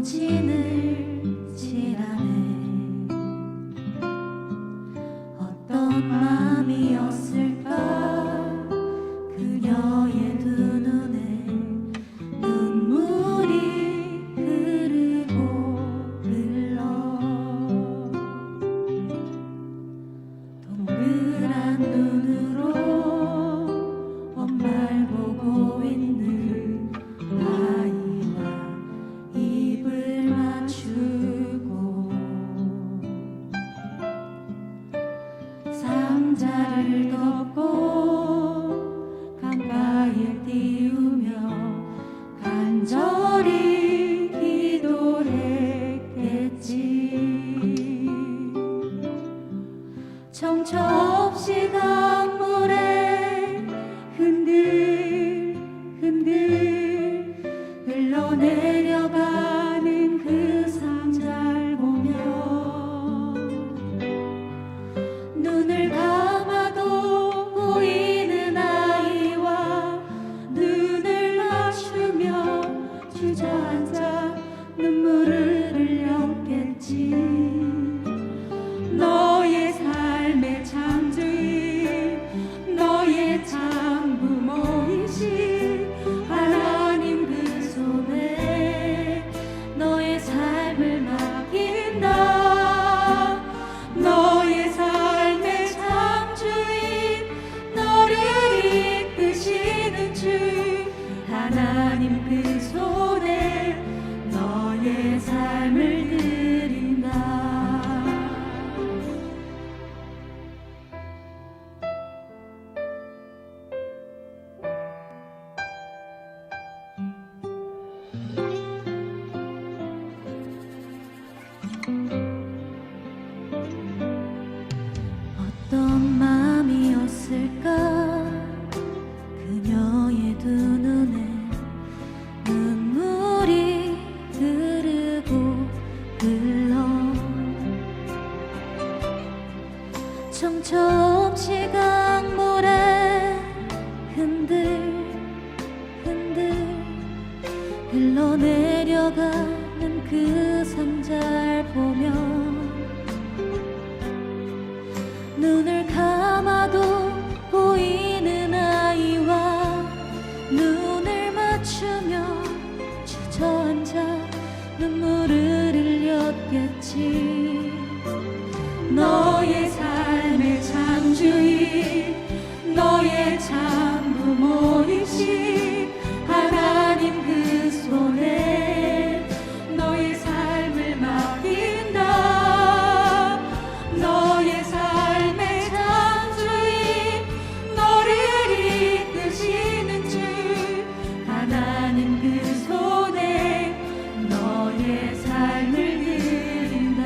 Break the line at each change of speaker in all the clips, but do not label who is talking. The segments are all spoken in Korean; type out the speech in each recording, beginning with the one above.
진을 칠하네. 어떤 마음이었을까 그녀의 두 눈에 눈물이 흐르고 흘러. 동그란 눈으로 엄마를 보고 있는 아이와 입을 맞추고 상자를 덮고 강가에 띄우며 간절히 기도했겠지. 정처 없이 강물에 흔들흔들 흘러내려가는 그 상자를 보며 눈을 감아도 보이는 아이와 눈을 맞추며 주저앉아 눈물을 흘렸겠지. 너의 삶의 창조인 너의 장부모이신 하나님 그 손에 너의 삶을 맡긴다. 너의 삶의 창조인 너를 이끄시는 주 하나님 그 손에 너의 삶을 드린다. 어떤 마음이었을까 그녀의 두 눈에 눈물이 흐르고 흘러. 정처 없이 강물에 흔들흔들 흘러내려가는 그 상자를 보며 눈을 감아도 보이는 아이와 눈을 맞추며 주저앉아 눈물을 흘렸겠지. 너의 삶의 창조인 너의 장부모이신 하나님 그 손에 너의 삶을 맡긴다. 너의 삶의 창조인 너를 이끄시는 주 하나님 그 손에 너의 삶을 드린다.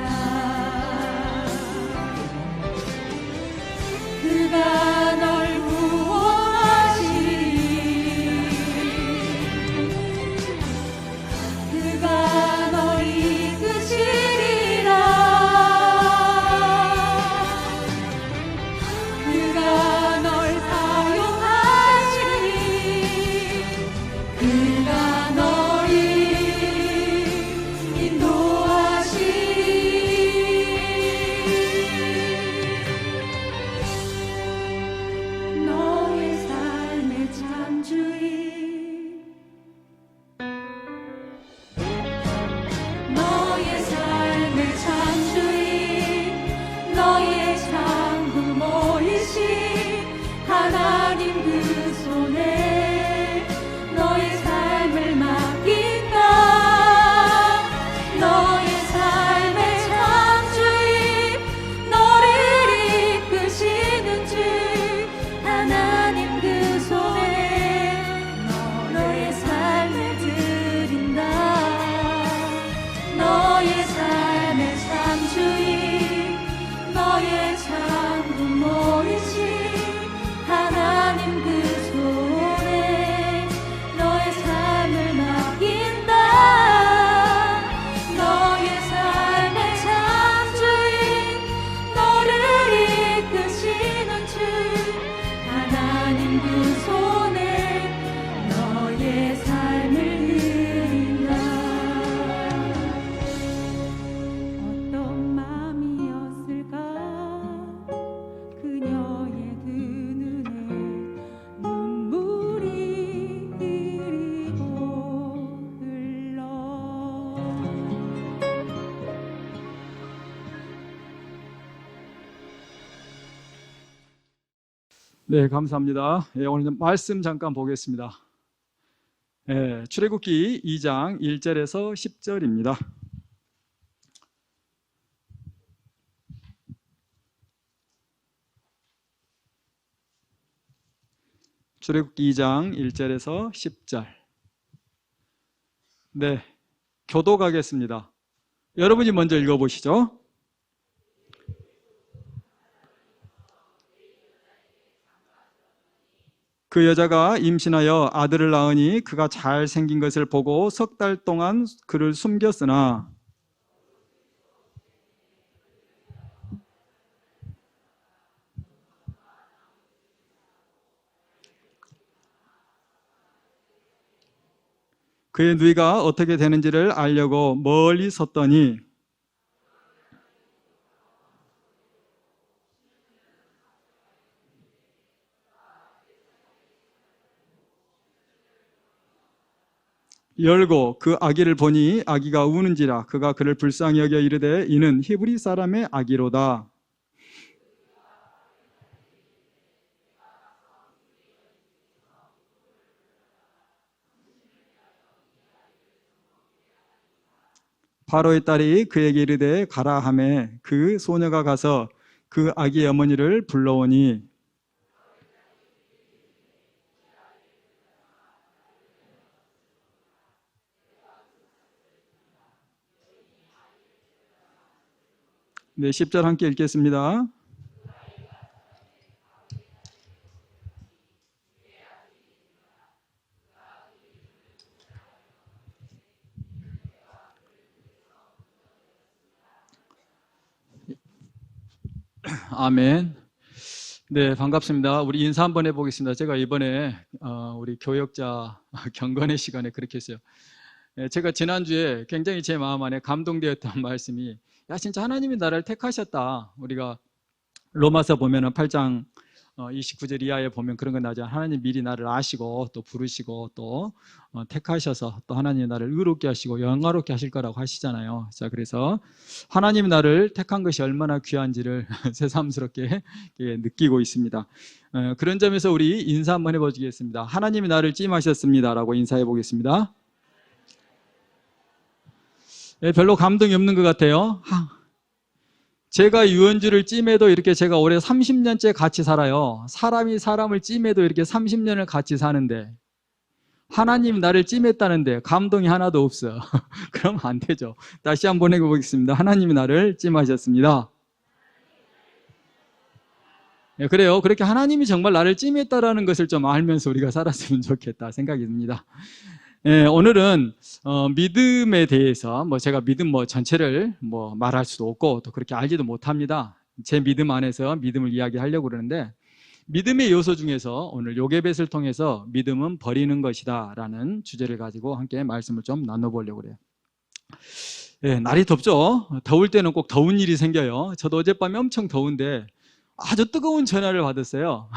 그가 널 구원하시리. 그가 널 이끄시리라. 그가 널 사용하시리. 그가 너를 인도하시리. 너의 삶의 창조인 너의 삶의 창조인 너의 장부모이신 하나님 그 손에 너의 삶을 맡긴다. 너의 삶의 창조인 너를 이끄시는 주 하나님 그 손에 너의 삶을 드린다. 너의 삶의 창조인 너의 장부모이신 하나님 그 손에 너의 삶을 맡긴다. 너의 삶의 창조인 너를 이끄시는 주 하나님 그 손에 너의 삶을 드린다.
네, 감사합니다. 오늘 말씀 잠깐 보겠습니다. 출애굽기 2장 1절에서 10절입니다. 출애굽기 2장 1절에서 10절. 네, 교독하겠습니다. 여러분이 먼저 읽어보시죠. 그 여자가 임신하여 아들을 낳으니 그가 잘생긴 것을 보고 3달 동안 그를 숨겼으나 그의 누이가 어떻게 되는지를 알려고 멀리 섰더니 열고 그 아기를 보니 아기가 우는지라 그가 그를 불쌍히 여겨 이르되 이는 히브리 사람의 아기로다. 바로의 딸이 그에게 이르되 가라 하매 그 소녀가 가서 그 아기의 어머니를 불러오니 네, 10절 함께 읽겠습니다. 아멘. 네, 반갑습니다. 우리 인사 한번 해보겠습니다. 제가 이번에 우리 교역자 경건의 시간에 그렇게 했어요. 제가 지난주에 굉장히 제 마음 안에 감동되었던 말씀이 야 진짜 하나님이 나를 택하셨다. 우리가 로마서 보면은 8장 29절 이하에 보면 그런 거 나오죠. 하나님 미리 나를 아시고 또 부르시고 또 택하셔서 또 하나님이 나를 의롭게 하시고 영화롭게 하실 거라고 하시잖아요. 자, 그래서 하나님이 나를 택한 것이 얼마나 귀한지를 새삼스럽게 느끼고 있습니다. 그런 점에서 우리 인사 한번 해보겠습니다. 하나님이 나를 찜하셨습니다 라고 인사해 보겠습니다. 별로 감동이 없는 것 같아요. 제가 유언주를 찜해도 이렇게 제가 올해 30년째 같이 살아요. 사람이 사람을 찜해도 이렇게 30년을 같이 사는데 하나님 나를 찜했다는데 감동이 하나도 없어. 그러면 안 되죠. 다시 한번 해보겠습니다. 하나님이 나를 찜하셨습니다. 네, 그래요. 그렇게 하나님이 정말 나를 찜했다라는 것을 좀 알면서 우리가 살았으면 좋겠다 생각이 듭니다. 오늘은 믿음에 대해서 제가 믿음 전체를 말할 수도 없고 또 그렇게 알지도 못합니다. 제 믿음 안에서 믿음을 이야기하려고 그러는데 믿음의 요소 중에서 오늘 요게벳을 통해서 믿음은 버리는 것이다 라는 주제를 가지고 함께 말씀을 좀 나눠보려고 그래요. 날이 덥죠. 더울 때는 꼭 더운 일이 생겨요. 저도 어젯밤에 엄청 더운데 아주 뜨거운 전화를 받았어요.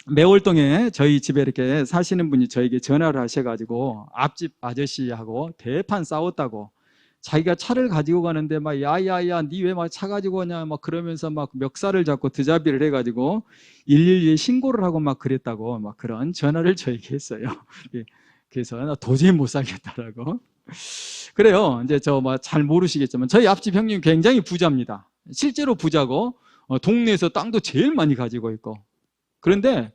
매월동에 저희 집에 이렇게 사시는 분이 저에게 전화를 하셔가지고 앞집 아저씨하고 대판 싸웠다고 자기가 차를 가지고 가는데 막 야야야 니 왜 막 차 가지고 오냐 막 그러면서 막 멱살을 잡고 드자비를 해가지고 112에 신고를 하고 막 그랬다고 막 그런 전화를 저에게 했어요. 그래서 나 도저히 못 살겠다라고. 그래요. 이제 저 잘 모르시겠지만 저희 앞집 형님 굉장히 부자입니다. 실제로 부자고 동네에서 땅도 제일 많이 가지고 있고 그런데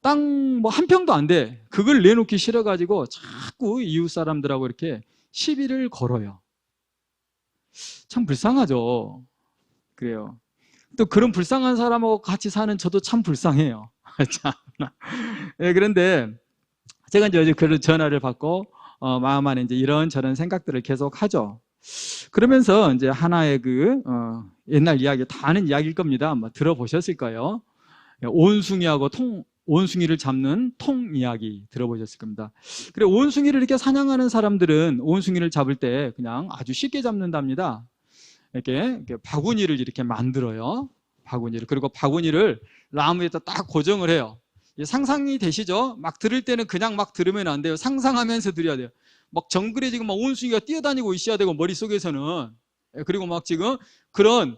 땅 한 평도 안 돼. 그걸 내놓기 싫어가지고 자꾸 이웃 사람들하고 이렇게 시비를 걸어요. 참 불쌍하죠. 그래요. 또 그런 불쌍한 사람하고 같이 사는 저도 참 불쌍해요. 그런데 제가 이제 그런 전화를 받고 마음 안에 이제 이런저런 생각들을 계속 하죠. 그러면서 이제 하나의 옛날 이야기 다 아는 이야기일 겁니다. 아마 들어보셨을 거예요. 온숭이를 잡는 통 이야기 들어보셨을 겁니다. 그래 온숭이를 이렇게 사냥하는 사람들은 온숭이를 잡을 때 그냥 아주 쉽게 잡는답니다. 이렇게 바구니를 이렇게 만들어요. 바구니를. 그리고 바구니를 나무에다 딱 고정을 해요. 상상이 되시죠? 막 들을 때는 그냥 막 들으면 안 돼요. 상상하면서 들어야 돼요. 막 정글에 지금 막 온숭이가 뛰어다니고 있어야 되고 머릿속에서는. 그리고 막 지금 그런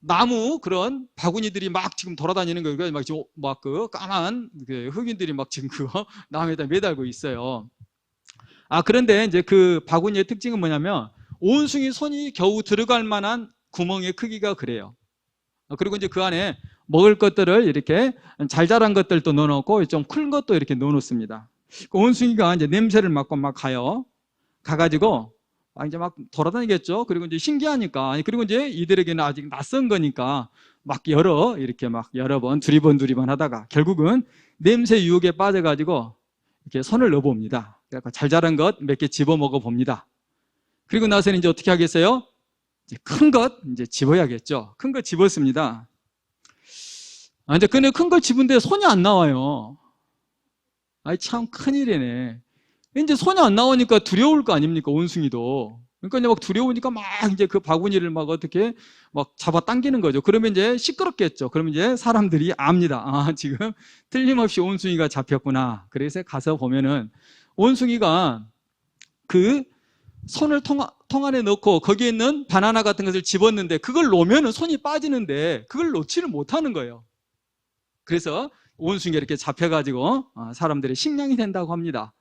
나무 그런 바구니들이 막 지금 돌아다니는 거예요. 막 그 까만 그 흑인들이 막 지금 그거 나무에다 매달고 있어요. 그런데 이제 그 바구니의 특징은 뭐냐면 온숭이 손이 겨우 들어갈 만한 구멍의 크기가 그래요. 그리고 이제 그 안에 먹을 것들을 이렇게 잘 자란 것들도 넣어놓고 좀 큰 것도 이렇게 넣어놓습니다. 그 온숭이가 이제 냄새를 맡고 막 가요. 가가지고 이제 막 돌아다니겠죠. 그리고 이제 신기하니까, 그리고 이제 이들에게는 아직 낯선 거니까 막 이렇게 막 여러 번 두리번 하다가 결국은 냄새 유혹에 빠져가지고 이렇게 손을 넣어봅니다. 그래서 잘 자란 것 몇 개 집어 먹어 봅니다. 그리고 나서는 이제 어떻게 하겠어요? 이제 큰 것 이제 집어야겠죠. 큰 거 집었습니다. 이제 큰 걸 집은데 손이 안 나와요. 참 큰일이네. 이제 손이 안 나오니까 두려울 거 아닙니까, 온숭이도. 그러니까 이제 막 두려우니까 막 이제 그 바구니를 막 어떻게 막 잡아 당기는 거죠. 그러면 이제 시끄럽겠죠. 그러면 이제 사람들이 압니다. 지금 틀림없이 온숭이가 잡혔구나. 그래서 가서 보면은 온숭이가 그 손을 통 안에 넣고 거기에 있는 바나나 같은 것을 집었는데 그걸 놓으면은 손이 빠지는데 그걸 놓지를 못하는 거예요. 그래서 온숭이가 이렇게 잡혀가지고 사람들의 식량이 된다고 합니다.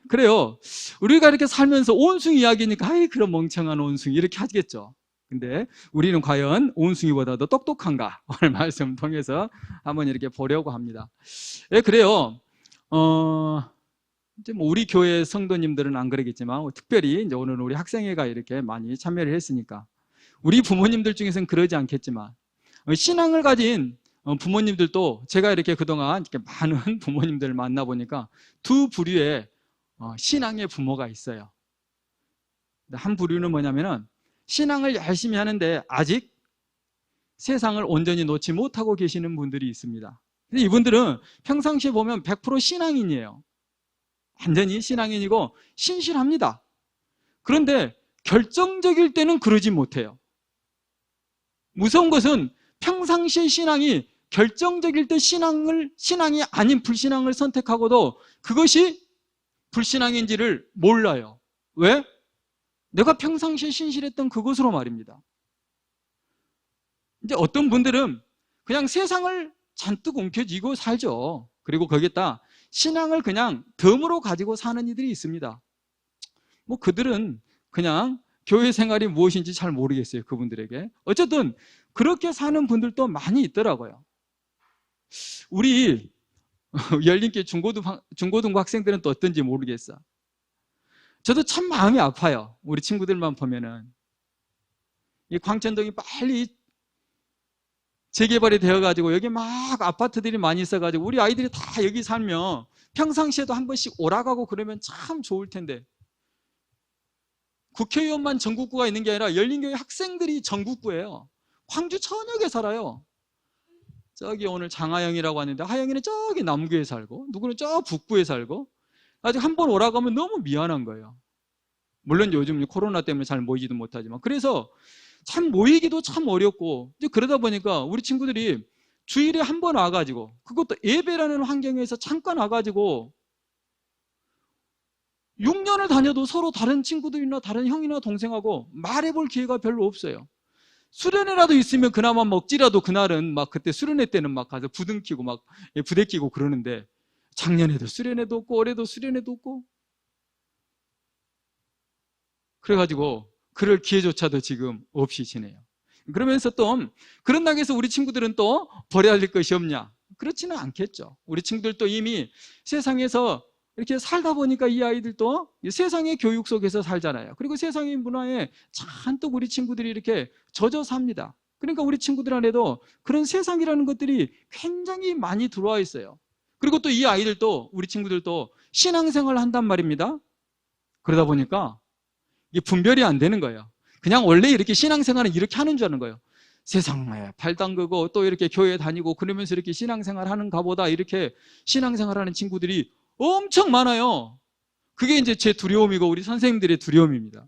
그래요. 우리가 이렇게 살면서 온숭이 이야기니까 그런 멍청한 온숭이 이렇게 하겠죠. 근데 우리는 과연 온숭이보다도 똑똑한가? 오늘 말씀 통해서 한번 이렇게 보려고 합니다. 그래요. 이제 뭐 우리 교회 성도님들은 안 그러겠지만 특별히 이제 오늘 우리 학생회가 이렇게 많이 참여를 했으니까 우리 부모님들 중에서는 그러지 않겠지만 신앙을 가진 부모님들도 제가 이렇게 그동안 이렇게 많은 부모님들을 만나보니까 두 부류의 신앙의 부모가 있어요. 한 부류는 뭐냐면은 신앙을 열심히 하는데 아직 세상을 온전히 놓지 못하고 계시는 분들이 있습니다. 근데 이분들은 평상시에 보면 100% 신앙인이에요. 완전히 신앙인이고 신실합니다. 그런데 결정적일 때는 그러지 못해요. 무서운 것은 평상시의 신앙이 결정적일 때 신앙이 아닌 불신앙을 선택하고도 그것이 불신앙인지를 몰라요. 왜? 내가 평상시에 신실했던 그것으로 말입니다. 이제 어떤 분들은 그냥 세상을 잔뜩 움켜쥐고 살죠. 그리고 거기에다 신앙을 그냥 덤으로 가지고 사는 이들이 있습니다. 뭐 그들은 그냥 교회 생활이 무엇인지 잘 모르겠어요. 그분들에게. 어쨌든 그렇게 사는 분들도 많이 있더라고요. 우리 열린교회 중고등부 학생들은 또 어떤지 모르겠어. 저도 참 마음이 아파요. 우리 친구들만 보면은 이 광천동이 빨리 재개발이 되어가지고 여기 막 아파트들이 많이 있어가지고 우리 아이들이 다 여기 살면 평상시에도 한 번씩 오라가고 그러면 참 좋을 텐데 국회의원만 전국구가 있는 게 아니라 열린교회 학생들이 전국구예요. 광주 천역에 살아요. 저기 오늘 장하영이라고 하는데 하영이는 저기 남구에 살고 누구는 저 북구에 살고 아직 한 번 오라고 하면 너무 미안한 거예요. 물론 요즘 코로나 때문에 잘 모이지도 못하지만 그래서 참 모이기도 참 어렵고 이제 그러다 보니까 우리 친구들이 주일에 한 번 와가지고 그것도 예배라는 환경에서 잠깐 와가지고 6년을 다녀도 서로 다른 친구들이나 다른 형이나 동생하고 말해볼 기회가 별로 없어요. 수련회라도 있으면 그나마 먹지라도 그날은 막 그때 수련회 때는 막 가서 부등키고 막 부대끼고 그러는데 작년에도 수련회도 없고 올해도 수련회도 없고 그래가지고 그럴 기회조차도 지금 없이 지내요. 그러면서 또 그런다고 해서 우리 친구들은 또 버려야 할 것이 없냐? 그렇지는 않겠죠. 우리 친구들도 이미 세상에서 이렇게 살다 보니까 이 아이들도 세상의 교육 속에서 살잖아요. 그리고 세상의 문화에 잔뜩 우리 친구들이 이렇게 젖어 삽니다. 그러니까 우리 친구들 안에도 그런 세상이라는 것들이 굉장히 많이 들어와 있어요. 그리고 또 이 아이들도 우리 친구들도 신앙생활을 한단 말입니다. 그러다 보니까 이게 분별이 안 되는 거예요. 그냥 원래 이렇게 신앙생활은 이렇게 하는 줄 아는 거예요. 세상에 발 담그고 또 이렇게 교회 다니고 그러면서 이렇게 신앙생활 하는가 보다 이렇게 신앙생활하는 친구들이 엄청 많아요. 그게 이제 제 두려움이고 우리 선생님들의 두려움입니다.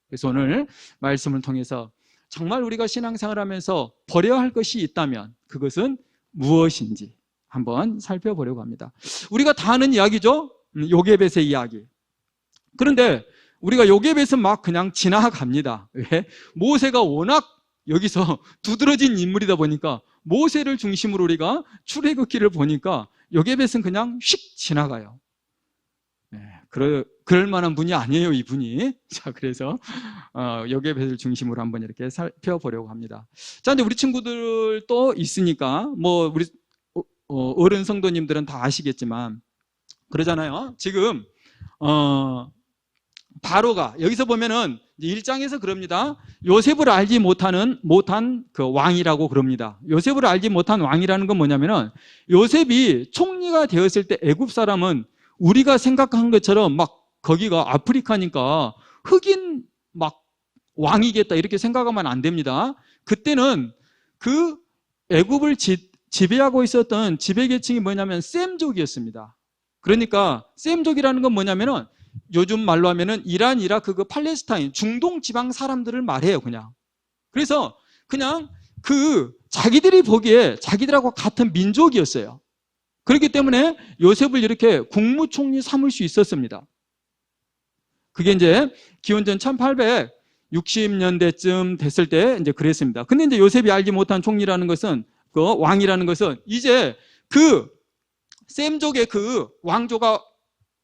그래서 오늘 말씀을 통해서 정말 우리가 신앙생활하면서 버려야 할 것이 있다면 그것은 무엇인지 한번 살펴보려고 합니다. 우리가 다 아는 이야기죠. 요게벳의 이야기. 그런데 우리가 요게벳은 막 그냥 지나갑니다. 왜? 모세가 워낙 여기서 두드러진 인물이다 보니까 모세를 중심으로 우리가 출애굽기를 보니까 요게벳은 그냥 휙 지나가요. 그럴 만한 분이 아니에요, 이분이. 자, 그래서 요게벳을 중심으로 한번 이렇게 살펴보려고 합니다. 자, 이제 우리 친구들 또 있으니까 뭐 우리 어른 성도님들은 다 아시겠지만 그러잖아요. 지금 바로가 여기서 보면은 1장에서 그럽니다. 요셉을 알지 못한 그 왕이라고 그럽니다. 요셉을 알지 못한 왕이라는 건 뭐냐면은 요셉이 총리가 되었을 때 애굽 사람은 우리가 생각한 것처럼 막 거기가 아프리카니까 흑인 막 왕이겠다 이렇게 생각하면 안 됩니다. 그때는 그 애굽을 지배하고 있었던 지배계층이 뭐냐면 셈족이었습니다. 그러니까 셈족이라는 건 뭐냐면은 요즘 말로 하면은 이란, 이라크, 그 팔레스타인, 중동 지방 사람들을 말해요, 그냥. 그래서 그냥 그 자기들이 보기에 자기들하고 같은 민족이었어요. 그렇기 때문에 요셉을 이렇게 국무총리 삼을 수 있었습니다. 그게 이제 기원전 1860년대쯤 됐을 때 이제 그랬습니다. 근데 이제 요셉이 알지 못한 총리라는 것은, 그 왕이라는 것은 이제 그 셈족의 그 왕조가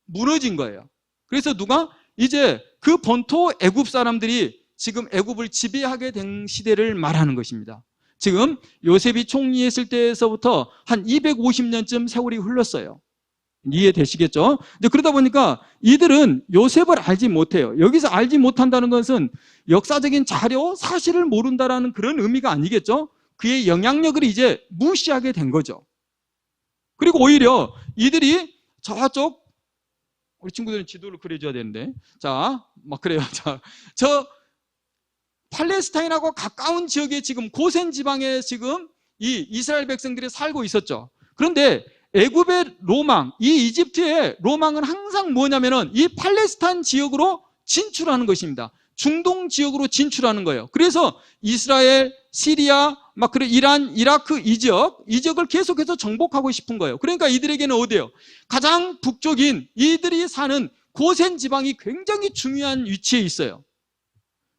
무너진 거예요. 그래서 누가 이제 그 본토 애굽 사람들이 지금 애굽을 지배하게 된 시대를 말하는 것입니다. 지금 요셉이 총리했을 때에서부터 한 250년쯤 세월이 흘렀어요. 이해되시겠죠? 근데 그러다 보니까 이들은 요셉을 알지 못해요. 여기서 알지 못한다는 것은 역사적인 자료, 사실을 모른다라는 그런 의미가 아니겠죠? 그의 영향력을 이제 무시하게 된 거죠. 그리고 오히려 이들이 저쪽, 우리 친구들은 지도를 그려줘야 되는데, 자, 막 그래요. 자, 저 팔레스타인하고 가까운 지역에 지금 고센 지방에 지금 이 이스라엘 백성들이 살고 있었죠. 그런데 애굽의 로망, 이 이집트의 로망은 항상 뭐냐면은 이 팔레스타인 지역으로 진출하는 것입니다. 중동 지역으로 진출하는 거예요. 그래서 이스라엘, 시리아, 막 그래 이란, 이라크 이 지역을 계속해서 정복하고 싶은 거예요. 그러니까 이들에게는 어디예요? 가장 북쪽인 이들이 사는 고센 지방이 굉장히 중요한 위치에 있어요.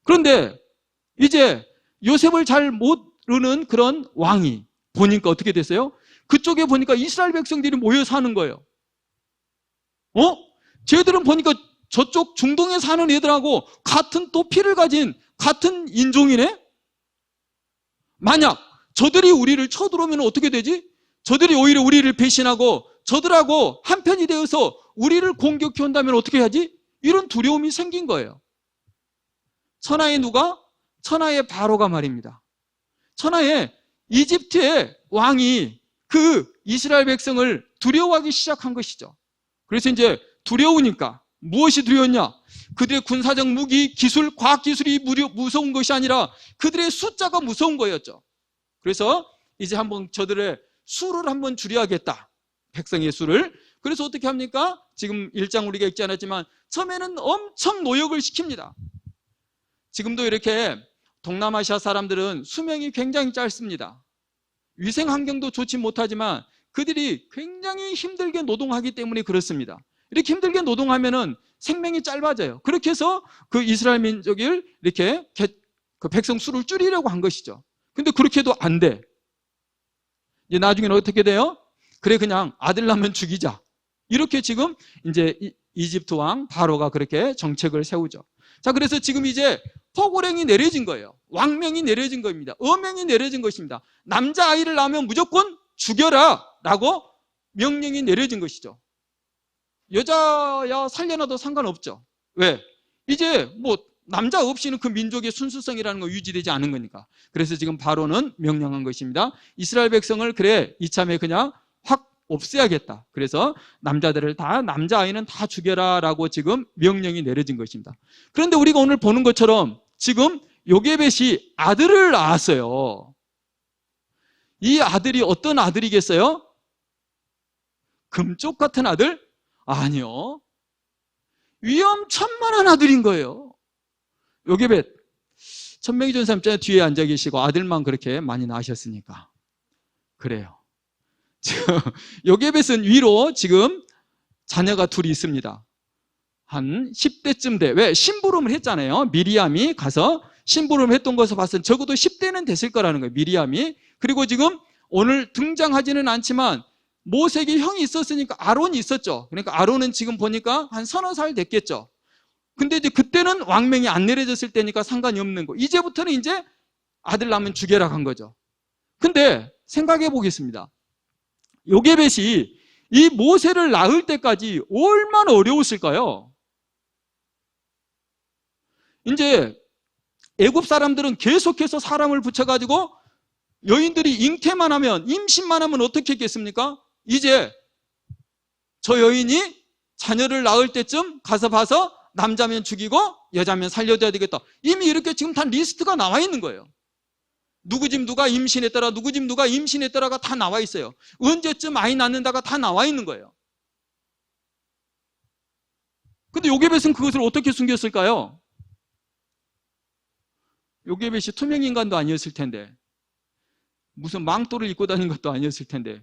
그런데 이제 요셉을 잘 모르는 그런 왕이 보니까 어떻게 됐어요? 그쪽에 보니까 이스라엘 백성들이 모여 사는 거예요. 쟤들은 보니까 저쪽 중동에 사는 애들하고 같은 또 피를 가진 같은 인종이네? 만약 저들이 우리를 쳐들어오면 어떻게 되지? 저들이 오히려 우리를 배신하고 저들하고 한편이 되어서 우리를 공격해 온다면 어떻게 하지? 이런 두려움이 생긴 거예요. 천하의 누가? 천하의 바로가 말입니다. 천하의 이집트의 왕이 그 이스라엘 백성을 두려워하기 시작한 것이죠. 그래서 이제 두려우니까 무엇이 두려웠냐? 그들의 군사적 무기, 기술, 과학기술이 무서운 것이 아니라 그들의 숫자가 무서운 거였죠. 그래서 이제 한번 저들의 수를 한번 줄여야겠다. 백성의 수를. 그래서 어떻게 합니까? 지금 1장 우리가 읽지 않았지만 처음에는 엄청 노역을 시킵니다. 지금도 이렇게 동남아시아 사람들은 수명이 굉장히 짧습니다. 위생 환경도 좋지 못하지만 그들이 굉장히 힘들게 노동하기 때문에 그렇습니다. 이렇게 힘들게 노동하면은 생명이 짧아져요. 그렇게 해서 그 이스라엘 민족을 이렇게 그 백성 수를 줄이려고 한 것이죠. 근데 그렇게 해도 안 돼. 이제 나중에는 어떻게 돼요? 그래, 그냥 아들 낳으면 죽이자. 이렇게 지금 이제 이집트 왕 바로가 그렇게 정책을 세우죠. 자, 그래서 지금 이제 포고령이 내려진 거예요. 왕명이 내려진 겁니다. 어명이 내려진 것입니다. 남자아이를 낳으면 무조건 죽여라 라고 명령이 내려진 것이죠. 여자야 살려놔도 상관없죠. 왜? 이제 뭐 남자 없이는 그 민족의 순수성이라는 거 유지되지 않은 거니까. 그래서 지금 바로는 명령한 것입니다. 이스라엘 백성을 그래 이참에 그냥 확 없애야겠다. 그래서 남자들을 다, 남자아이는 다 죽여라 라고 지금 명령이 내려진 것입니다. 그런데 우리가 오늘 보는 것처럼 지금 요게벳이 아들을 낳았어요. 이 아들이 어떤 아들이겠어요? 금쪽 같은 아들? 아니요. 위험천만한 아들인 거예요. 요게벳, 천명이 전사님 뒤에 앉아 계시고 아들만 그렇게 많이 낳으셨으니까. 그래요. 요게벳은 위로 지금 자녀가 둘이 있습니다. 한 10대쯤 돼. 왜? 심부름을 했잖아요. 미리암이 가서 심부름을 했던 것을 봤을 때 적어도 10대는 됐을 거라는 거예요. 미리암이. 그리고 지금 오늘 등장하지는 않지만 모세에게 형이 있었으니까 아론이 있었죠. 그러니까 아론은 지금 보니까 한 서너 살 됐겠죠. 근데 이제 그때는 왕명이 안 내려졌을 때니까 상관이 없는 거. 이제부터는 이제 아들 낳으면 죽여라 한 거죠. 근데 생각해 보겠습니다. 요게벳이 이 모세를 낳을 때까지 얼마나 어려웠을까요? 이제 애굽 사람들은 계속해서 사람을 붙여가지고 여인들이 잉태만 하면, 임신만 하면 어떻게 했겠습니까? 이제 저 여인이 자녀를 낳을 때쯤 가서 봐서 남자면 죽이고 여자면 살려줘야 되겠다. 이미 이렇게 지금 다 리스트가 나와 있는 거예요. 누구 집 누가 임신했더라, 누구 집 누가 임신했더라가 다 나와 있어요. 언제쯤 아이 낳는다가 다 나와 있는 거예요. 근데 요게벳은 그것을 어떻게 숨겼을까요? 요게벳이 투명인간도 아니었을 텐데, 무슨 망토를 입고 다니는 것도 아니었을 텐데.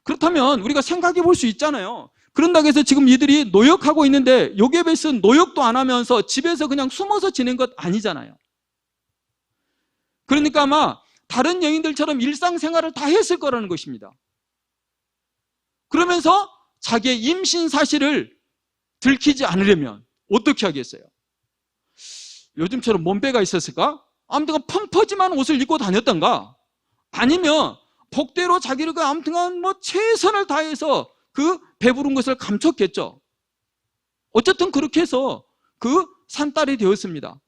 그렇다면 우리가 생각해 볼 수 있잖아요. 그런다고 해서 지금 이들이 노역하고 있는데 요게벳은 노역도 안 하면서 집에서 그냥 숨어서 지낸 것 아니잖아요. 그러니까 아마 다른 여인들처럼 일상생활을 다 했을 거라는 것입니다. 그러면서 자기의 임신 사실을 들키지 않으려면 어떻게 하겠어요? 요즘처럼 몸빼가 있었을까? 아무튼 펑퍼짐한 옷을 입고 다녔던가? 아니면 복대로 자기를 아무튼 뭐 최선을 다해서 그 배부른 것을 감췄겠죠. 어쨌든 그렇게 해서 그 산딸이 되었습니다.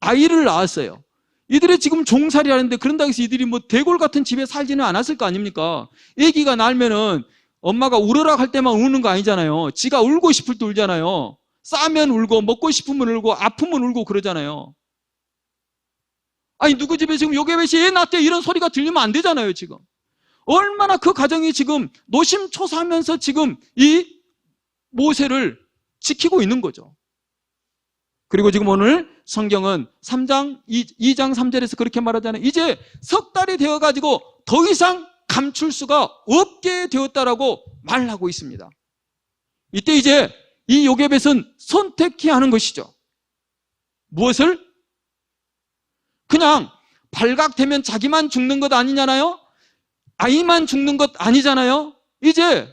아이를 낳았어요. 이들이 지금 종살이 하는데, 그런다고 해서 이들이 뭐 대골 같은 집에 살지는 않았을 거 아닙니까? 아기가 날면은 엄마가 울어라 할 때만 우는 거 아니잖아요. 지가 울고 싶을 때 울잖아요. 싸면 울고, 먹고 싶으면 울고, 아프면 울고 그러잖아요. 아니, 누구 집에 지금 요게벳이 애 낳대 이런 소리가 들리면 안 되잖아요, 지금. 얼마나 그 가정이 지금 노심초사하면서 지금 이 모세를 지키고 있는 거죠. 그리고 지금 오늘 성경은 2장 3절에서 그렇게 말하잖아요. 이제 석 달이 되어가지고 더 이상 감출 수가 없게 되었다라고 말하고 있습니다. 이때 이제 이 요게벳은 선택해야 하는 것이죠. 무엇을? 그냥 발각되면 자기만 죽는 것 아니잖아요. 아이만 죽는 것 아니잖아요. 이제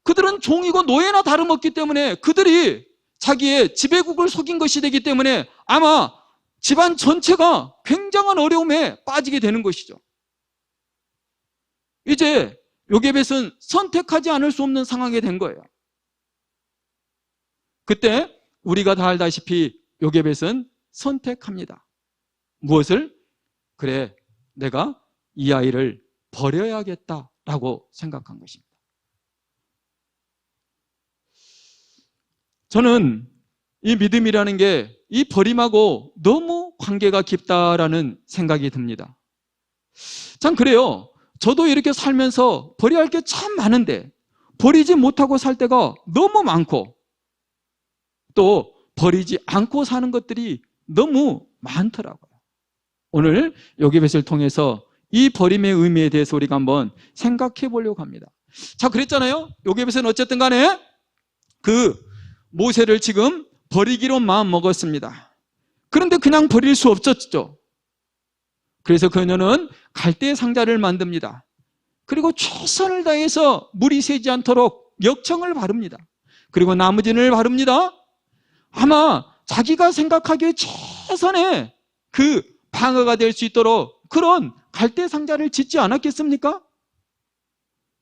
그들은 종이고 노예나 다름없기 때문에 그들이 자기의 지배국을 속인 것이 되기 때문에 아마 집안 전체가 굉장한 어려움에 빠지게 되는 것이죠. 이제 요게벳은 선택하지 않을 수 없는 상황이 된 거예요. 그때 우리가 다 알다시피 요게벳은 선택합니다. 무엇을? 그래, 내가 이 아이를 버려야겠다라고 생각한 것입니다. 저는 이 믿음이라는 게 이 버림하고 너무 관계가 깊다라는 생각이 듭니다. 참 그래요. 저도 이렇게 살면서 버려야 할 게 참 많은데 버리지 못하고 살 때가 너무 많고, 또 버리지 않고 사는 것들이 너무 많더라고요. 오늘 요게벳을 통해서 이 버림의 의미에 대해서 우리가 한번 생각해 보려고 합니다. 자, 그랬잖아요. 요게벳은 어쨌든 간에 그 모세를 지금 버리기로 마음 먹었습니다. 그런데 그냥 버릴 수 없었죠. 그래서 그녀는 갈대 상자를 만듭니다. 그리고 최선을 다해서 물이 새지 않도록 역청을 바릅니다. 그리고 나무진을 바릅니다. 아마 자기가 생각하기에 최선의 그 방어가 될 수 있도록 그런 갈대 상자를 짓지 않았겠습니까?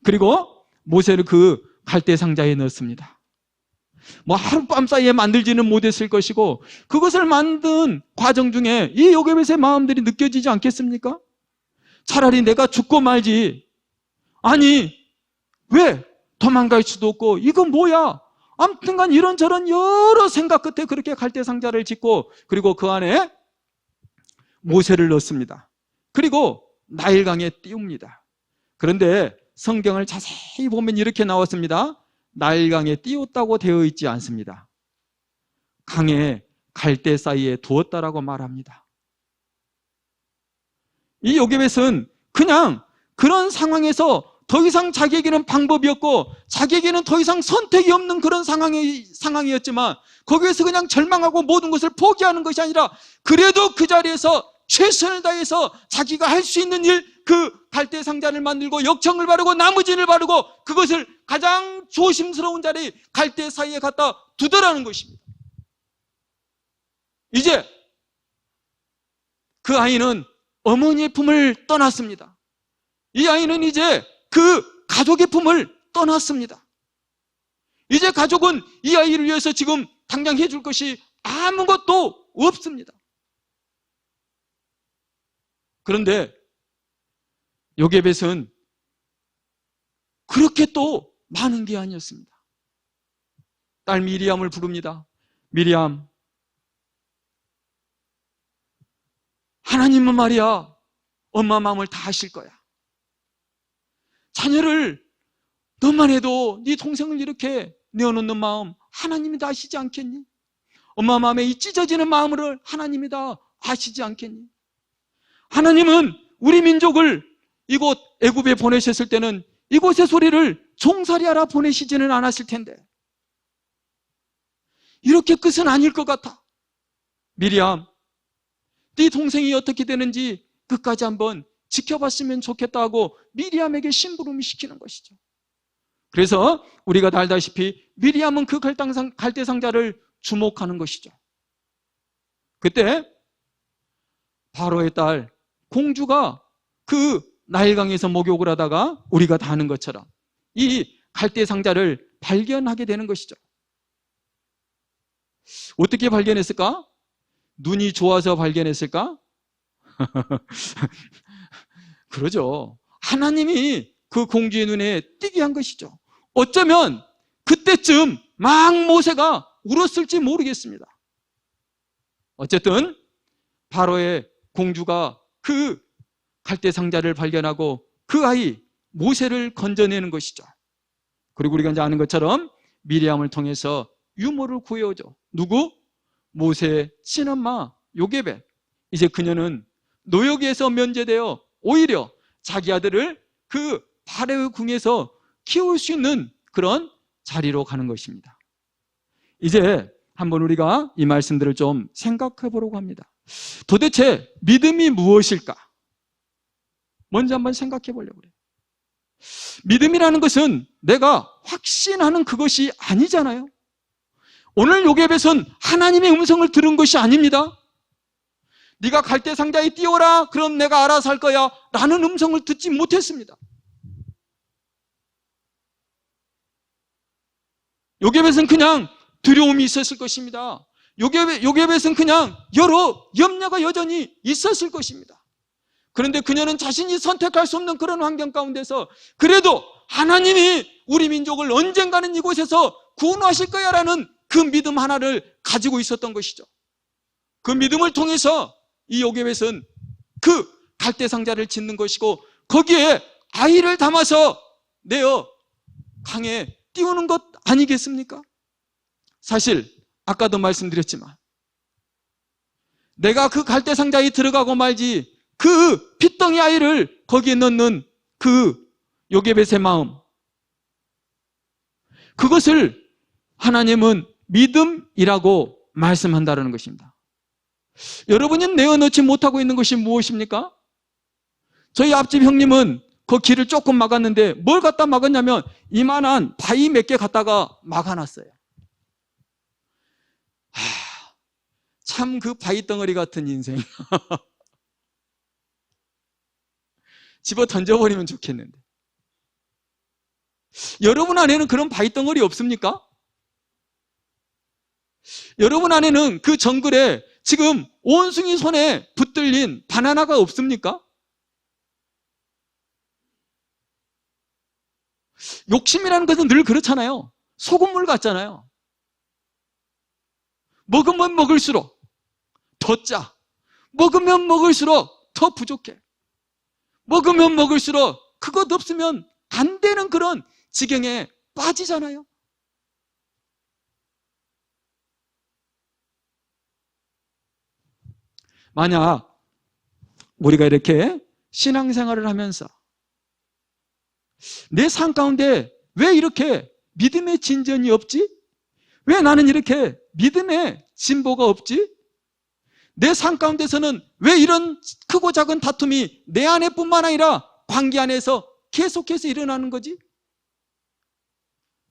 그리고 모세를 그 갈대 상자에 넣습니다. 뭐 하룻밤 사이에 만들지는 못했을 것이고, 그것을 만든 과정 중에 이 요게벳의 마음들이 느껴지지 않겠습니까? 차라리 내가 죽고 말지. 아니, 왜? 도망갈 수도 없고, 이건 뭐야? 아무튼간 이런저런 여러 생각 끝에 그렇게 갈대 상자를 짓고, 그리고 그 안에 모세를 넣습니다. 그리고 나일강에 띄웁니다. 그런데 성경을 자세히 보면 이렇게 나왔습니다. 나일강에 띄웠다고 되어 있지 않습니다. 강에 갈대 사이에 두었다라고 말합니다. 이 요게벳은 그냥 그런 상황에서 더 이상 자기에게는 방법이 없고 자기에게는 더 이상 선택이 없는 그런 상황이었지만 거기에서 그냥 절망하고 모든 것을 포기하는 것이 아니라 그래도 그 자리에서 최선을 다해서 자기가 할 수 있는 일, 그 갈대 상자를 만들고 역청을 바르고 나무진을 바르고 그것을 가장 조심스러운 자리 갈대 사이에 갖다 두더라는 것입니다. 이제 그 아이는 어머니의 품을 떠났습니다. 이 아이는 이제 그 가족의 품을 떠났습니다. 이제 가족은 이 아이를 위해서 지금 당장 해줄 것이 아무것도 없습니다. 그런데 요게벳은 그렇게 또 많은 게 아니었습니다. 딸 미리암을 부릅니다. 미리암, 하나님은 말이야 엄마 마음을 다 아실 거야. 자녀를 너만 해도 네 동생을 이렇게 내어놓는 마음 하나님이 다 아시지 않겠니? 엄마 마음에 이 찢어지는 마음을 하나님이 다 아시지 않겠니? 하나님은 우리 민족을 이곳 애굽에 보내셨을 때는 이곳의 소리를 종살이하라 보내시지는 않았을 텐데 이렇게 끝은 아닐 것 같아. 미리암, 네 동생이 어떻게 되는지 끝까지 한번 지켜봤으면 좋겠다 하고 미리암에게 심부름을 시키는 것이죠. 그래서 우리가 다 알다시피 미리암은 그 갈대 상자를 주목하는 것이죠. 그때 바로의 딸 공주가 그 나일강에서 목욕을 하다가 우리가 다 아는 것처럼 이 갈대 상자를 발견하게 되는 것이죠. 어떻게 발견했을까? 눈이 좋아서 발견했을까? 그러죠. 하나님이 그 공주의 눈에 띄게 한 것이죠. 어쩌면 그때쯤 막 모세가 울었을지 모르겠습니다. 어쨌든 바로의 공주가 그 갈대 상자를 발견하고 그 아이 모세를 건져내는 것이죠. 그리고 우리가 이제 아는 것처럼 미리암을 통해서 유모를 구해오죠. 누구? 모세의 친엄마 요게벳. 이제 그녀는 노역에서 면제되어 오히려 자기 아들을 그 바로의 궁에서 키울 수 있는 그런 자리로 가는 것입니다. 이제 한번 우리가 이 말씀들을 좀 생각해 보려고 합니다. 도대체 믿음이 무엇일까? 먼저 한번 생각해 보려고 그래요. 믿음이라는 것은 내가 확신하는 그것이 아니잖아요. 오늘 요게벳은 하나님의 음성을 들은 것이 아닙니다. 네가 갈대 상자에 띄워라, 그럼 내가 알아서 할 거야 라는 음성을 듣지 못했습니다. 요게벳은 그냥 두려움이 있었을 것입니다. 요게벳은 그냥 여러 염려가 여전히 있었을 것입니다. 그런데 그녀는 자신이 선택할 수 없는 그런 환경 가운데서 그래도 하나님이 우리 민족을 언젠가는 이곳에서 구원하실 거야 라는 그 믿음 하나를 가지고 있었던 것이죠. 그 믿음을 통해서 이 요게벳은 그 갈대 상자를 짓는 것이고 거기에 아이를 담아서 내어 강에 띄우는 것 아니겠습니까? 사실 아까도 말씀드렸지만 내가 그 갈대 상자에 들어가고 말지 그 핏덩이 아이를 거기에 넣는 그 요게벳의 마음, 그것을 하나님은 믿음이라고 말씀한다는 것입니다. 여러분이 내어놓지 못하고 있는 것이 무엇입니까? 저희 앞집 형님은 그 길을 조금 막았는데 뭘 갖다 막았냐면 이만한 바위 몇 개 갖다가 막아놨어요. 참 그 바위 덩어리 같은 인생. 집어 던져버리면 좋겠는데. 여러분 안에는 그런 바위 덩어리 없습니까? 여러분 안에는 그 정글에 지금 온숭이 손에 붙들린 바나나가 없습니까? 욕심이라는 것은 늘 그렇잖아요. 소금물 같잖아요. 먹으면 먹을수록 더 짜. 먹으면 먹을수록 더 부족해. 먹으면 먹을수록 그것 없으면 안 되는 그런 지경에 빠지잖아요. 만약 우리가 이렇게 신앙생활을 하면서 내 삶 가운데 왜 이렇게 믿음의 진전이 없지? 왜 나는 이렇게 믿음의 진보가 없지? 내 삶 가운데서는 왜 이런 크고 작은 다툼이 내 안에뿐만 아니라 관계 안에서 계속해서 일어나는 거지?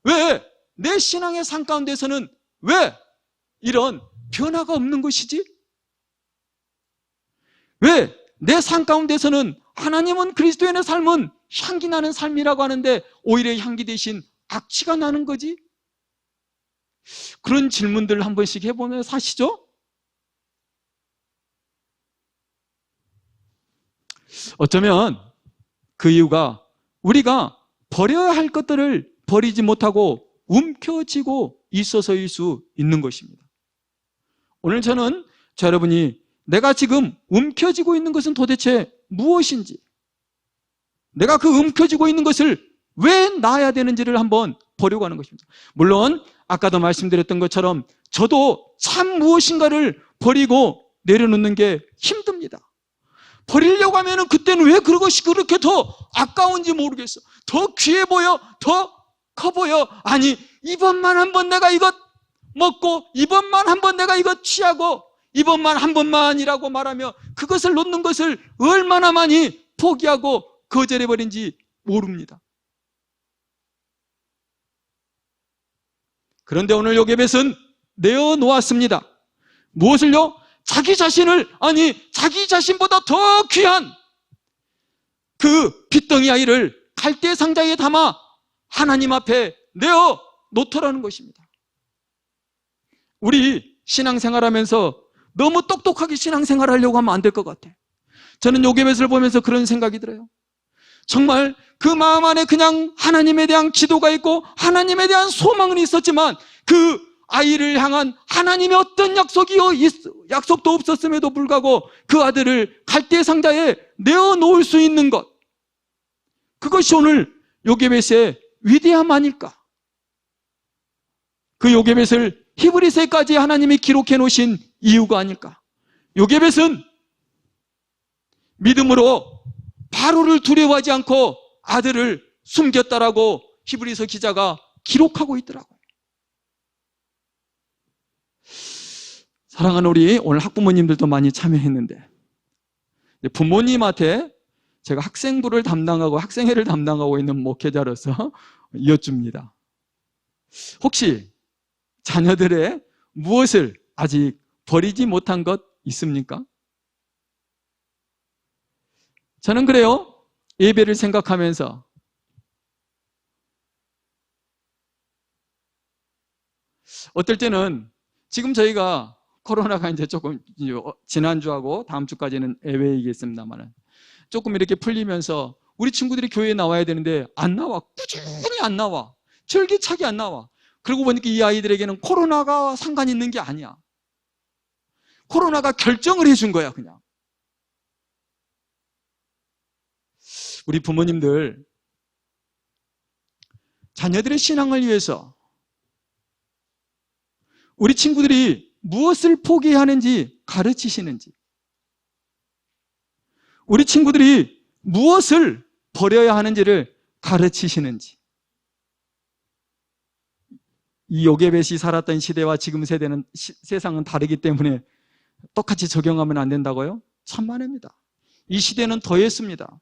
왜 내 신앙의 삶 가운데서는 왜 이런 변화가 없는 것이지? 왜 내 삶 가운데서는 하나님은 그리스도인의 삶은 향기 나는 삶이라고 하는데 오히려 향기 대신 악취가 나는 거지? 그런 질문들을 한 번씩 해보면서 사시죠? 어쩌면 그 이유가 우리가 버려야 할 것들을 버리지 못하고 움켜쥐고 있어서일 수 있는 것입니다. 오늘 저는 여러분이 내가 지금 움켜쥐고 있는 것은 도대체 무엇인지, 내가 그 움켜쥐고 있는 것을 왜 놔야 되는지를 한번 보려고 하는 것입니다. 물론 아까도 말씀드렸던 것처럼 저도 참 무엇인가를 버리고 내려놓는 게 힘듭니다. 버리려고 하면은 그때는 왜 그것이 그렇게 더 아까운지 모르겠어. 더 귀해 보여, 더 커 보여. 아니, 이번만 한번 내가 이것 먹고, 이번만 한번 내가 이것 취하고, 이번만 한 번만이라고 말하며 그것을 놓는 것을 얼마나 많이 포기하고 거절해버린지 모릅니다. 그런데 오늘 요게벳은 내어놓았습니다. 무엇을요? 자기 자신을, 아니 자기 자신보다 더 귀한 그 빚덩이 아이를 갈대 상자에 담아 하나님 앞에 내어놓더라는 것입니다. 우리 신앙생활하면서 너무 똑똑하게 신앙생활하려고 하면 안 될 것 같아. 저는 요게벳을 보면서 그런 생각이 들어요. 정말 그 마음 안에 그냥 하나님에 대한 기도가 있고 하나님에 대한 소망은 있었지만 그 아이를 향한 하나님의 어떤 약속도 없었음에도 불구하고 그 아들을 갈대 상자에 내어놓을 수 있는 것, 그것이 오늘 요게벳의 위대함 아닐까? 그 요게벳을 히브리서까지 하나님이 기록해 놓으신 이유가 아닐까? 요게벳은 믿음으로 바로를 두려워하지 않고 아들을 숨겼다라고 히브리서 기자가 기록하고 있더라고요. 사랑하는 우리 오늘 학부모님들도 많이 참여했는데 부모님한테 제가 학생부를 담당하고 학생회를 담당하고 있는 목회자로서 여쭙니다. 혹시 자녀들의 무엇을 아직 버리지 못한 것 있습니까? 저는 그래요. 예배를 생각하면서 어떨 때는 지금 저희가 코로나가 이제 조금 지난주하고 다음 주까지는 예외이겠습니다만 조금 이렇게 풀리면서 우리 친구들이 교회에 나와야 되는데 안 나와. 꾸준히 안 나와. 절기차게 안 나와. 그러고 보니까 이 아이들에게는 코로나가 상관 있는 게 아니야. 코로나가 결정을 해준 거야, 그냥. 우리 부모님들, 자녀들의 신앙을 위해서 우리 친구들이 무엇을 포기해야 하는지 가르치시는지, 우리 친구들이 무엇을 버려야 하는지를 가르치시는지, 이 요게벳이 살았던 시대와 지금 세대는 세상은 다르기 때문에 똑같이 적용하면 안 된다고요? 천만입니다. 이 시대는 더했습니다.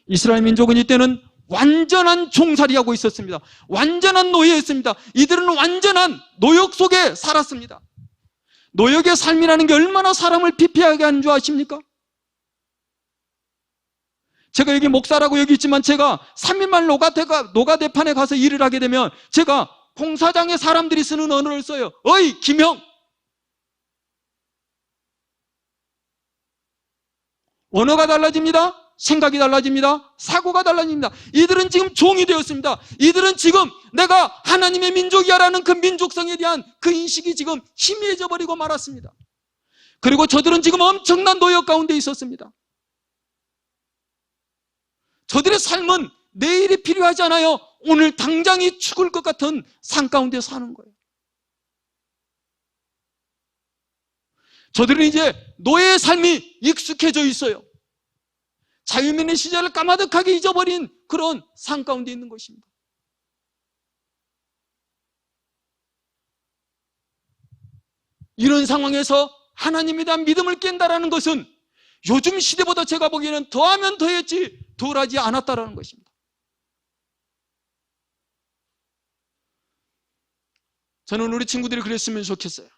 이스라엘 민족은 이때는 완전한 종살이하고 있었습니다. 완전한 노예였습니다. 이들은 완전한 노역 속에 살았습니다. 노역의 삶이라는 게 얼마나 사람을 피폐하게 하는 줄 아십니까? 제가 여기 목사라고 여기 있지만 제가 3일만 노가대판에 가서 일을 하게 되면 제가 공사장에 사람들이 쓰는 언어를 써요. 어이 김형, 언어가 달라집니다. 생각이 달라집니다. 사고가 달라집니다. 이들은 지금 종이 되었습니다. 이들은 지금 내가 하나님의 민족이야라는 그 민족성에 대한 그 인식이 지금 희미해져 버리고 말았습니다. 그리고 저들은 지금 엄청난 노역 가운데 있었습니다. 저들의 삶은 내일이 필요하지 않아요. 오늘 당장이 죽을 것 같은 삶 가운데 사는 거예요. 저들은 이제 노예의 삶이 익숙해져 있어요. 자유민의 시절을 까마득하게 잊어버린 그런 삶 가운데 있는 것입니다. 이런 상황에서 하나님에 대한 믿음을 깬다라는 것은 요즘 시대보다 제가 보기에는 더하면 더했지 덜하지 않았다라는 것입니다. 저는 우리 친구들이 그랬으면 좋겠어요.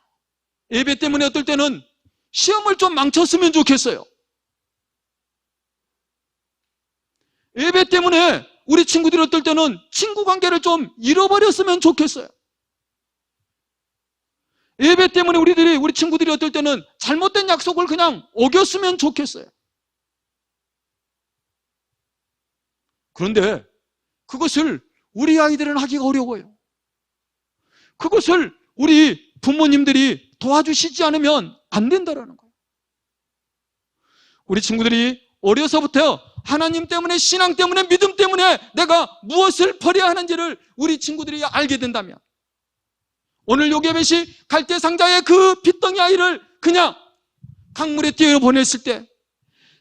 예배 때문에 어떨 때는 시험을 좀 망쳤으면 좋겠어요. 예배 때문에 우리 친구들이 어떨 때는 친구 관계를 좀 잃어버렸으면 좋겠어요. 예배 때문에 우리 친구들이 어떨 때는 잘못된 약속을 그냥 어겼으면 좋겠어요. 그런데 그것을 우리 아이들은 하기가 어려워요. 그것을 우리 부모님들이 도와주시지 않으면 안 된다는 거예요. 우리 친구들이 어려서부터 하나님 때문에, 신앙 때문에, 믿음 때문에 내가 무엇을 버려야 하는지를 우리 친구들이 알게 된다면, 오늘 요괴벳이 갈대상자의 그 핏덩이 아이를 그냥 강물에 뛰어 보냈을 때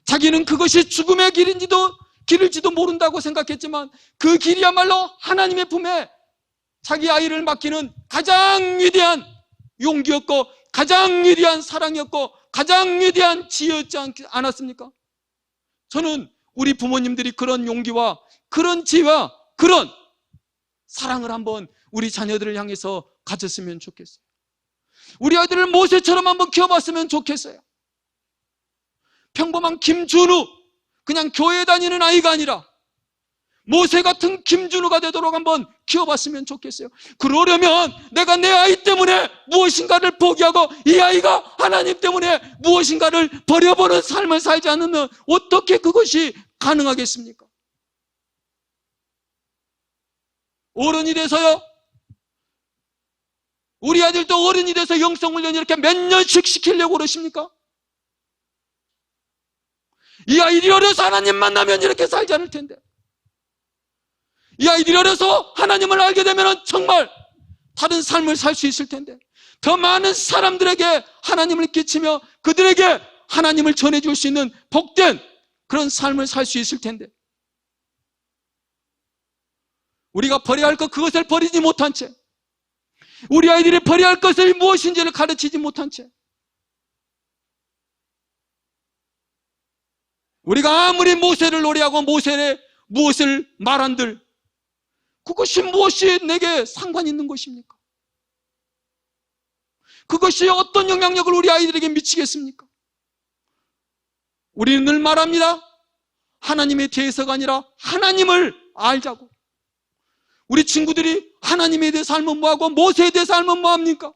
자기는 그것이 죽음의 길일지도 모른다고 생각했지만 그 길이야말로 하나님의 품에 자기 아이를 맡기는 가장 위대한 용기였고 가장 위대한 사랑이었고 가장 위대한 지혜였지 않았습니까? 저는 우리 부모님들이 그런 용기와 그런 지혜와 그런 사랑을 한번 우리 자녀들을 향해서 가졌으면 좋겠어요. 우리 아이들을 모세처럼 한번 키워봤으면 좋겠어요. 평범한 김준우, 그냥 교회 다니는 아이가 아니라 모세 같은 김준우가 되도록 한번 키워봤으면 좋겠어요. 그러려면 내가 내 아이 때문에 무엇인가를 포기하고 이 아이가 하나님 때문에 무엇인가를 버려보는 삶을 살지 않으면 어떻게 그것이 가능하겠습니까? 어른이 돼서요, 우리 아들도 어른이 돼서 영성훈련 이렇게 몇 년씩 시키려고 그러십니까? 이 아이들이 어려서 하나님 만나면 이렇게 살지 않을 텐데, 이 아이들이 어려서 하나님을 알게 되면 정말 다른 삶을 살 수 있을 텐데, 더 많은 사람들에게 하나님을 끼치며 그들에게 하나님을 전해줄 수 있는 복된 그런 삶을 살 수 있을 텐데, 우리가 버려야 할 것, 그것을 버리지 못한 채, 우리 아이들이 버려야 할 것을 무엇인지를 가르치지 못한 채, 우리가 아무리 모세를 노래하고 모세의 무엇을 말한들 그것이 무엇이 내게 상관이 있는 것입니까? 그것이 어떤 영향력을 우리 아이들에게 미치겠습니까? 우리는 늘 말합니다. 하나님에 대해서가 아니라 하나님을 알자고. 우리 친구들이 하나님에 대해서 알면 뭐하고 모세에 대해서 알면 뭐합니까?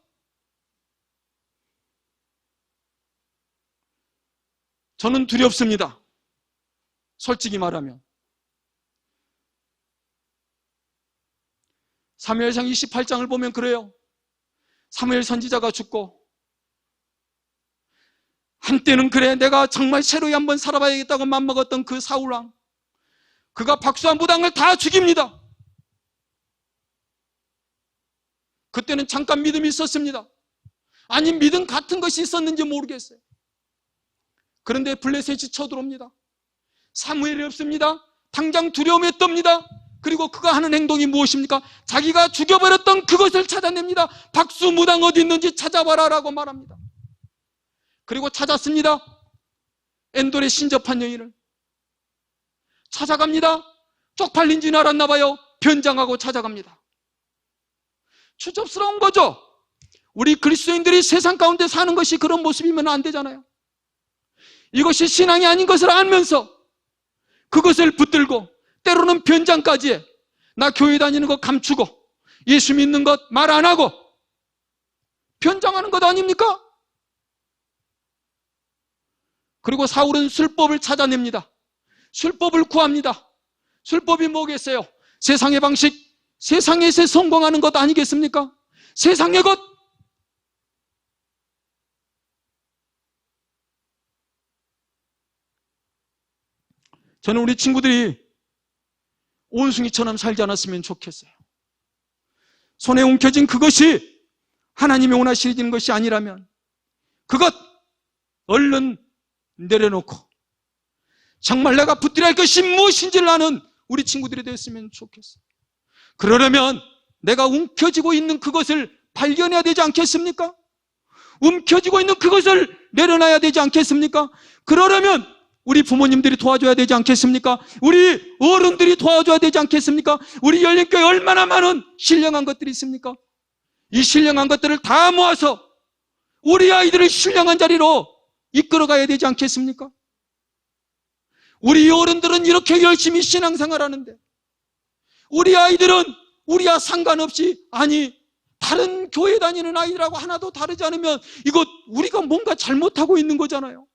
저는 두렵습니다. 솔직히 말하면. 사무엘상 28장을 보면 그래요. 사무엘 선지자가 죽고, 한때는 그래 내가 정말 새로이 한번 살아봐야겠다고 맘먹었던 그 사울왕, 그가 박수와 무당을 다 죽입니다. 그때는 잠깐 믿음이 있었습니다. 아니 믿음 같은 것이 있었는지 모르겠어요. 그런데 블레셋이 쳐들어옵니다. 사무엘이 없습니다. 당장 두려움에 떱니다. 그리고 그가 하는 행동이 무엇입니까? 자기가 죽여버렸던 그것을 찾아냅니다. 박수 무당 어디 있는지 찾아봐라 라고 말합니다. 그리고 찾았습니다. 엔돌에 신접한 여인을 찾아갑니다. 쪽팔린 줄 알았나 봐요. 변장하고 찾아갑니다. 추접스러운 거죠. 우리 그리스도인들이 세상 가운데 사는 것이 그런 모습이면 안 되잖아요. 이것이 신앙이 아닌 것을 알면서 그것을 붙들고 때로는 변장까지 해. 나 교회 다니는 거 감추고 예수 믿는 것 말 안 하고 변장하는 것 아닙니까? 그리고 사울은 술법을 찾아냅니다. 술법을 구합니다. 술법이 뭐겠어요? 세상의 방식, 세상에서 성공하는 것 아니겠습니까? 세상의 것. 저는 우리 친구들이 온숭이처럼 살지 않았으면 좋겠어요. 손에 움켜진 그것이 하나님이 원하시는 것이 아니라면 그것 얼른 내려놓고 정말 내가 붙들어야 할 것이 무엇인지를 아는 우리 친구들이 됐으면 좋겠어요. 그러려면 내가 움켜쥐고 있는 그것을 발견해야 되지 않겠습니까? 움켜쥐고 있는 그것을 내려놔야 되지 않겠습니까? 그러려면 우리 부모님들이 도와줘야 되지 않겠습니까? 우리 어른들이 도와줘야 되지 않겠습니까? 우리 열린교회 얼마나 많은 신령한 것들이 있습니까? 이 신령한 것들을 다 모아서 우리 아이들을 신령한 자리로 이끌어가야 되지 않겠습니까? 우리 어른들은 이렇게 열심히 신앙생활하는데 우리 아이들은 우리와 상관없이, 아니 다른 교회 다니는 아이들하고 하나도 다르지 않으면 이거 우리가 뭔가 잘못하고 있는 거잖아요.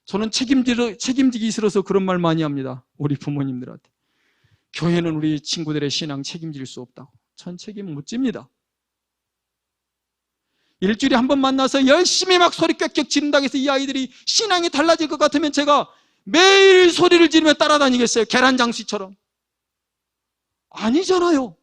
저는 책임지기 싫어서 그런 말 많이 합니다. 우리 부모님들한테. 교회는 우리 친구들의 신앙 책임질 수 없다고. 전 책임 못 집니다. 일주일에 한 번 만나서 열심히 막 소리 꽥꽥 지른다고 해서 이 아이들이 신앙이 달라질 것 같으면 제가 매일 소리를 지르며 따라다니겠어요? 계란장수처럼. 아니잖아요.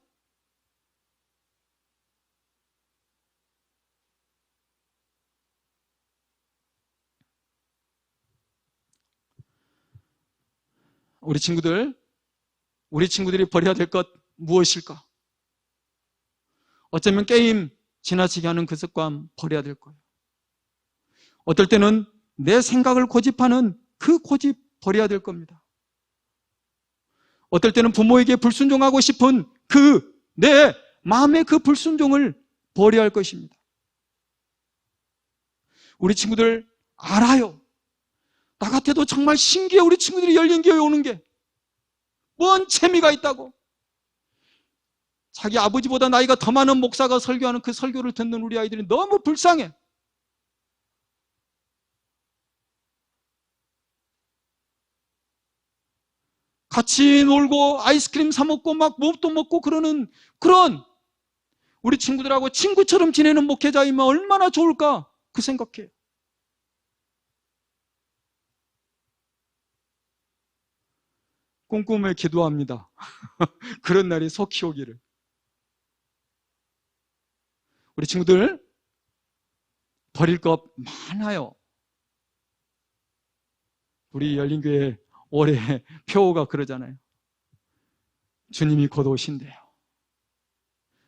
우리 친구들이 버려야 될 것 무엇일까? 어쩌면 게임 지나치게 하는 그 습관 버려야 될 거예요. 어떨 때는 내 생각을 고집하는 그 고집 버려야 될 겁니다. 어떨 때는 부모에게 불순종하고 싶은 그 내 마음의 그 불순종을 버려야 할 것입니다. 우리 친구들 알아요. 나 같아도 정말 신기해. 우리 친구들이 열린교회 오는 게 뭔 재미가 있다고. 자기 아버지보다 나이가 더 많은 목사가 설교하는 그 설교를 듣는 우리 아이들이 너무 불쌍해. 같이 놀고 아이스크림 사 먹고 막 몹도 먹고 그러는 그런 우리 친구들하고 친구처럼 지내는 목회자이면 얼마나 좋을까 그 생각해요. 꿈꾸며 기도합니다. 그런 날이 속히 오기를. 우리 친구들 버릴 것 많아요. 우리 열린교회 올해 표어가 그러잖아요. 주님이 곧 오신대요.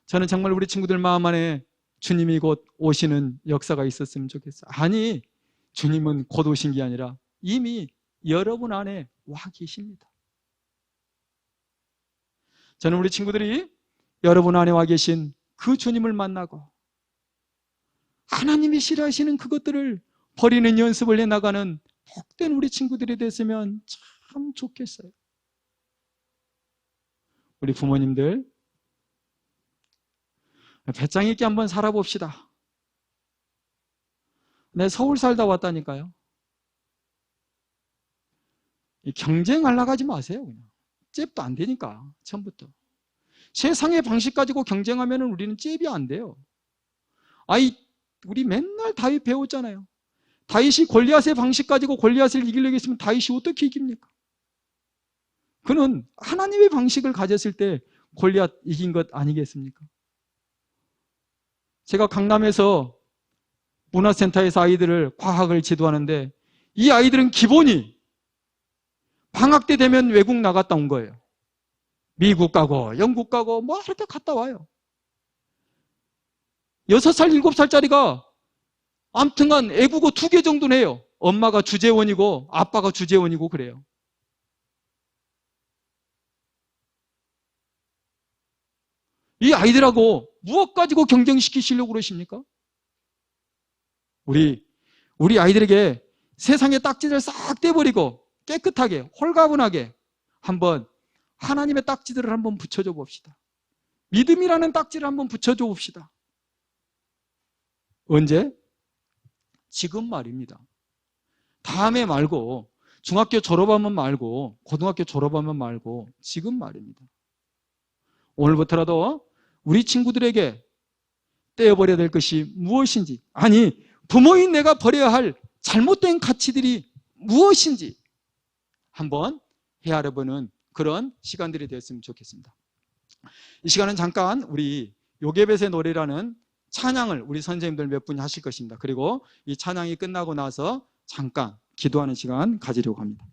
저는 정말 우리 친구들 마음 안에 주님이 곧 오시는 역사가 있었으면 좋겠어요. 아니, 주님은 곧 오신 게 아니라 이미 여러분 안에 와 계십니다. 저는 우리 친구들이 여러분 안에 와 계신 그 주님을 만나고 하나님이 싫어하시는 그것들을 버리는 연습을 해나가는 복된 우리 친구들이 됐으면 참 좋겠어요. 우리 부모님들 배짱 있게 한번 살아봅시다. 내 서울 살다 왔다니까요. 경쟁하려고 하지 마세요. 그냥 잽도 안 되니까 처음부터. 세상의 방식 가지고 경쟁하면 우리는 잽이 안 돼요. 우리 맨날 다윗 배웠잖아요. 다윗이 골리앗의 방식 가지고 골리앗을 이기려고 했으면 다윗이 어떻게 이깁니까? 그는 하나님의 방식을 가졌을 때 골리앗 이긴 것 아니겠습니까? 제가 강남에서 문화센터에서 아이들을 과학을 지도하는데 이 아이들은 기본이 방학 때 되면 외국 나갔다 온 거예요. 미국 가고 영국 가고 뭐 이렇게 갔다 와요. 6살, 7살짜리가 아무튼간 애국어 2개 정도는 해요. 엄마가 주재원이고 아빠가 주재원이고 그래요. 이 아이들하고 무엇 가지고 경쟁시키시려고 그러십니까? 우리 아이들에게 세상의 딱지를 싹 떼버리고 깨끗하게 홀가분하게 한번 하나님의 딱지들을 한번 붙여줘 봅시다. 믿음이라는 딱지를 한번 붙여줘 봅시다. 언제? 지금 말입니다. 다음에 말고 중학교 졸업하면 말고 고등학교 졸업하면 말고 지금 말입니다. 오늘부터라도 우리 친구들에게 떼어버려야 될 것이 무엇인지, 아니 부모인 내가 버려야 할 잘못된 가치들이 무엇인지 한번 헤아려보는 그런 시간들이 되었으면 좋겠습니다. 이 시간은 잠깐 우리 요게벳의 노래라는 찬양을 우리 선생님들 몇 분이 하실 것입니다. 그리고 이 찬양이 끝나고 나서 잠깐 기도하는 시간 가지려고 합니다.